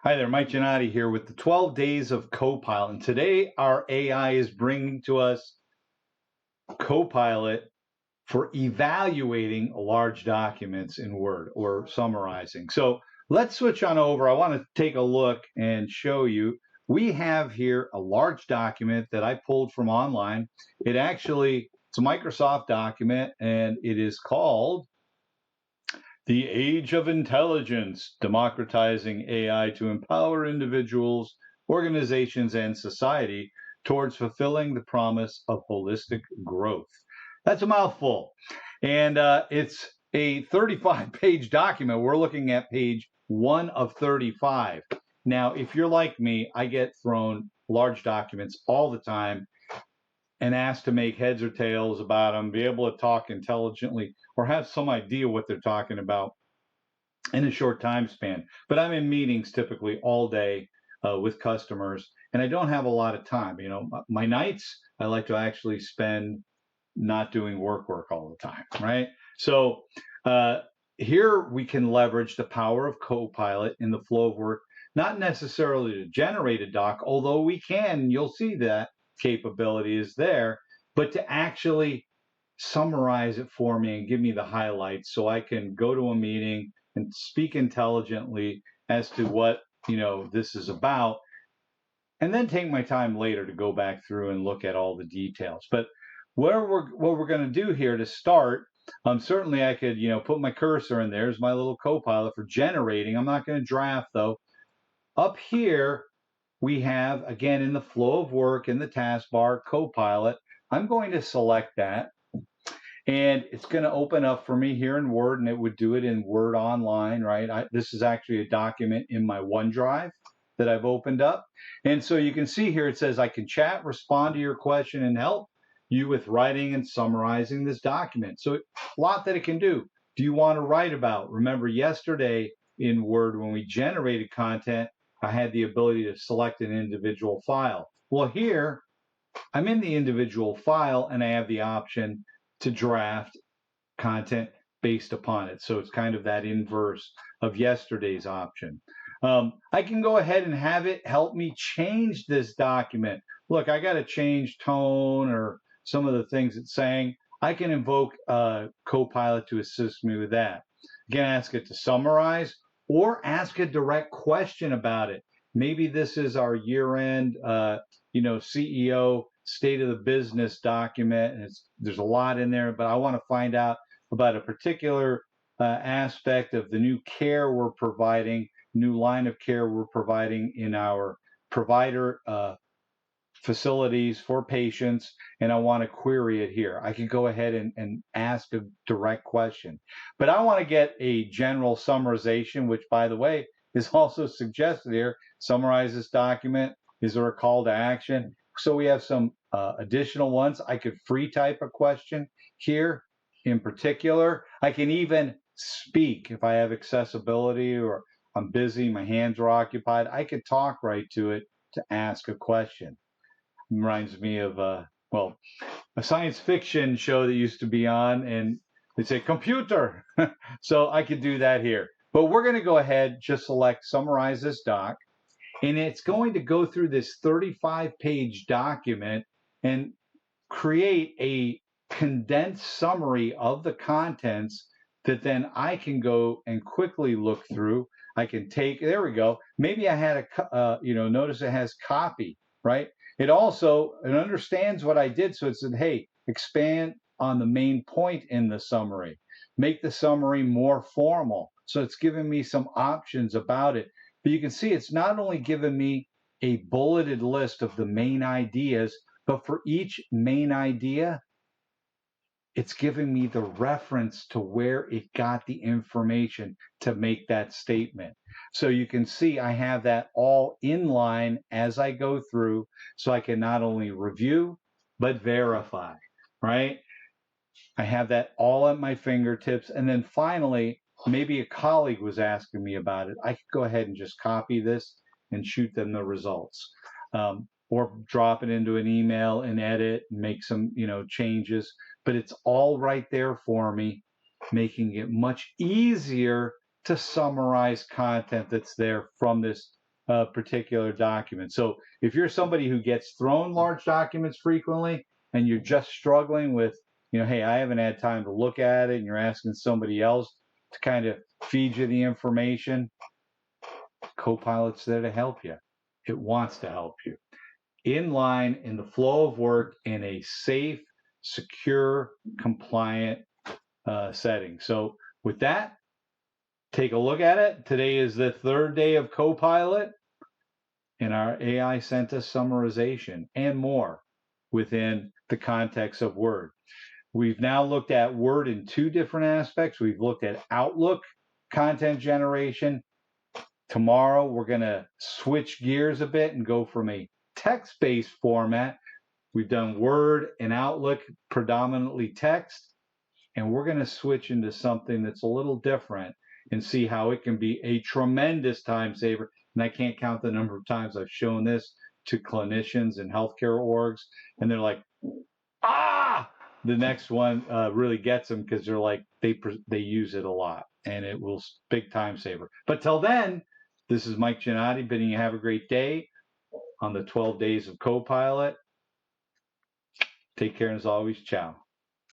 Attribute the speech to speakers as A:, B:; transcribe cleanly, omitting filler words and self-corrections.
A: Hi there, Mike Giannotti here with the 12 Days of Copilot. And today our AI is bringing to us Copilot for evaluating large documents in Word or summarizing. So let's switch on over. I want to take a look and show you. We have here a large document that I pulled from online. It's a Microsoft document and it is called The Age of Intelligence, Democratizing AI to Empower Individuals, Organizations, and Society Towards Fulfilling the Promise of Holistic Growth. That's a mouthful. And it's a 35-page document. We're looking at page 1 of 35. Now, if you're like me, I get thrown large documents all the time and asked to make heads or tails about them, be able to talk intelligently, or have some idea what they're talking about in a short time span. But I'm in meetings typically all day with customers, and I don't have a lot of time. You know, my nights I like to actually spend not doing work all the time, right? So here we can leverage the power of Copilot in the flow of work, not necessarily to generate a doc, although we can, you'll see that capability is there, but to actually summarize it for me and give me the highlights so I can go to a meeting and speak intelligently as to what this is about, and then take my time later to go back through and look at all the details. But what we're going to do here to start, certainly I could put my cursor in. There's my little Copilot for generating. I'm not going to draft though. Up here we have, again, in the flow of work in the taskbar, Copilot. I'm going to select that, and it's going to open up for me here in Word, and it would do it in Word Online, right? This is actually a document in my OneDrive that I've opened up. And so you can see here it says I can chat, respond to your question, and help you with writing and summarizing this document. So a lot that it can do. Do you want to write about? Remember yesterday in Word when we generated content, I had the ability to select an individual file. Well, here I'm in the individual file and I have the option to draft content based upon it. So it's kind of that inverse of yesterday's option. I can go ahead and have it help me change this document. Look, I got to change tone or some of the things it's saying. I can invoke Copilot to assist me with that. Again, ask it to summarize or ask a direct question about it. Maybe this is our year-end, CEO state of the business document, and there's a lot in there, but I want to find out about a particular aspect of the new care we're providing, new line of care we're providing in our provider facilities for patients, and I want to query it here. I can go ahead and ask a direct question. But I want to get a general summarization, which, by the way, is also suggested here. Summarize this document. Is there a call to action? So we have some additional ones. I could free type a question here in particular. I can even speak if I have accessibility or I'm busy, my hands are occupied. I could talk right to it to ask a question. Reminds me of a science fiction show that used to be on, and they'd say computer. So I could do that here. But we're going to go ahead, just select summarize this doc, and it's going to go through this 35-page document and create a condensed summary of the contents that then I can go and quickly look through. I can take, there we go. Maybe I had notice it has copy, right? It understands what I did. So it said, hey, expand on the main point in the summary. Make the summary more formal. So it's giving me some options about it. But you can see it's not only giving me a bulleted list of the main ideas, but for each main idea, it's giving me the reference to where it got the information to make that statement. So you can see I have that all in line as I go through, so I can not only review, but verify, right? I have that all at my fingertips. And then finally, maybe a colleague was asking me about it. I could go ahead and just copy this and shoot them the results. Or drop it into an email and edit and make some changes, but it's all right there for me, making it much easier to summarize content that's there from this particular document. So if you're somebody who gets thrown large documents frequently and you're just struggling with, hey, I haven't had time to look at it, and you're asking somebody else to kind of feed you the information, Copilot's there to help you. It wants to help you. In line in the flow of work in a safe, secure, compliant setting. So with that, take a look at it. Today is the third day of Copilot, and our AI sent us summarization and more within the context of Word. We've now looked at Word in two different aspects. We've looked at Outlook content generation. Tomorrow, we're going to switch gears a bit and go from a text-based format. We've done Word and Outlook, predominantly text, and we're going to switch into something that's a little different and see how it can be a tremendous time saver. And I can't count the number of times I've shown this to clinicians and healthcare orgs, and they're like, ah! The next one really gets them because they're like, they use it a lot, and it will big time saver. But till then, this is Mike Giannotti bidding you have a great day on the 12 days of Copilot. Take care, and as always, ciao.